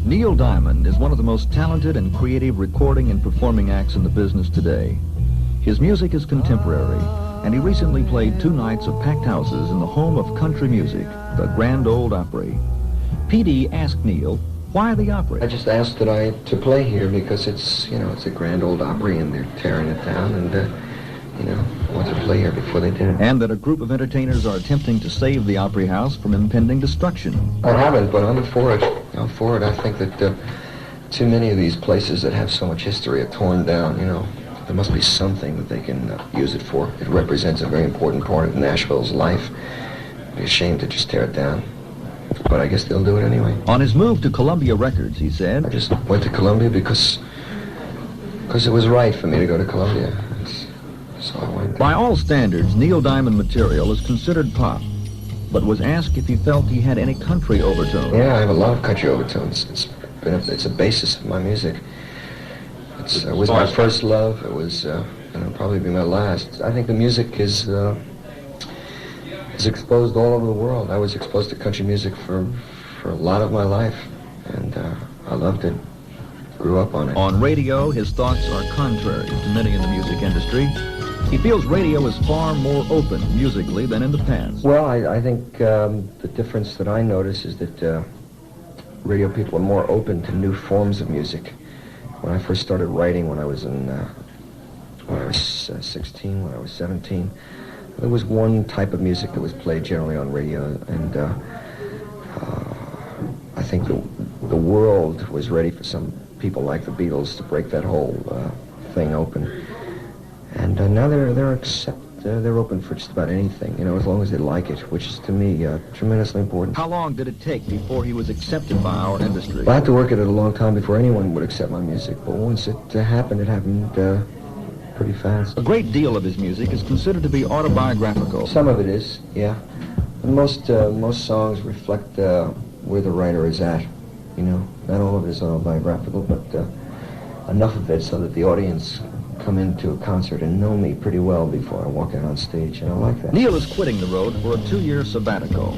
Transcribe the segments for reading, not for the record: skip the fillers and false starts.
Neil Diamond is one of the most talented and creative recording and performing acts in the business today. His music is contemporary, and he recently played 2 nights of packed houses in the home of country music, the Grand Ole Opry. P.D. asked Neil, why the Opry? I just asked to play here because it's a Grand Ole Opry and they're tearing it down, and I wanted to play here before they did. And that a group of entertainers are attempting to save the Opry House from impending destruction. I haven't, but I'm for it. I'm for it. I think that too many of these places that have so much history are torn down, There must be something that they can use it for. It represents a very important part of Nashville's life. It'd be a shame to just tear it down. But I guess they'll do it anyway. On his move to Columbia Records, he said, I just went to Columbia because it was right for me to go to Columbia. So I went there. By all standards, Neil Diamond material is considered pop, but was asked if he felt he had any country overtones. Yeah, I have a lot of country overtones. It's a basis of my music. It was my first love. It was, it'll probably be my last. I think the music is exposed all over the world. I was exposed to country music for a lot of my life, and I loved it. Grew up on it. On radio, his thoughts are contrary to many in the music industry. He feels radio is far more open musically than in the past. Well, I think the difference that I notice is that radio people are more open to new forms of music. When I first started writing, when I was 16, when I was 17, there was one type of music that was played generally on radio, and I think the world was ready for some people like the Beatles to break that whole thing open. And now they're open for just about anything, as long as they like it, which is to me tremendously important. How long did it take before he was accepted by our industry? Well, I had to work at it a long time before anyone would accept my music, but once it happened pretty fast. A great deal of his music is considered to be autobiographical. Some of it is, yeah. Most songs reflect where the writer is at, Not all of it is autobiographical, but enough of it so that the audience come into a concert and know me pretty well before I walk out on stage, and I like that. Neil is quitting the road for a 2-year sabbatical.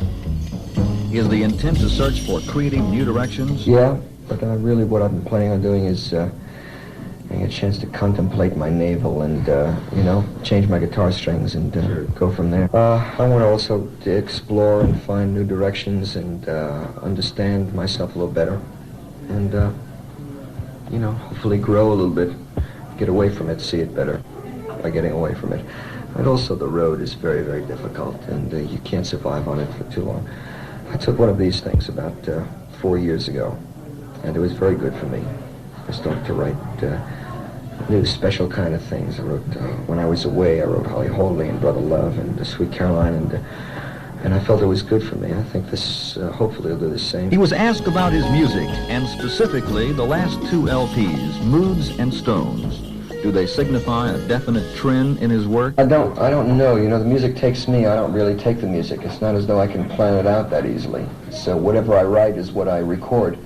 Is the intent to search for creative new directions? Yeah, but really what I've been planning on doing is getting a chance to contemplate my navel and, change my guitar strings and go from there. I want to also explore and find new directions and understand myself a little better and, hopefully grow a little bit. Get away from it, see it better by getting away from it. And also the road is very, very difficult, and you can't survive on it for too long. I took one of these things about 4 years ago, and it was very good for me. I started to write new special kind of things. I wrote, when I was away, I wrote Holly Holy and Brother Love and Sweet Caroline, and I felt it was good for me. I think this, hopefully, will do the same. He was asked about his music, and specifically the last 2 LPs, Moods and Stones. Do they signify a definite trend in his work? I don't know. The music takes me. I don't really take the music. It's not as though I can plan it out that easily. So whatever I write is what I record.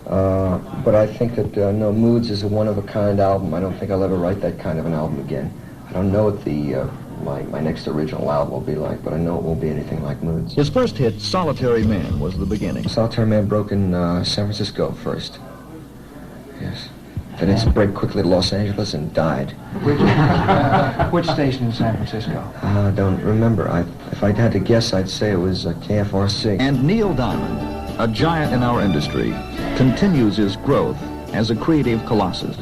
But I think that, no, Moods is a one-of-a-kind album. I don't think I'll ever write that kind of an album again. I don't know what my next original album will be like, but I know it won't be anything like Moods. His first hit, Solitary Man, was the beginning. Solitary Man broke in San Francisco first. Yes. Then it spread quickly to Los Angeles and died. Which station in San Francisco? I don't remember. If I had to guess, I'd say it was KFRC. And Neil Diamond, a giant in our industry, continues his growth as a creative colossus.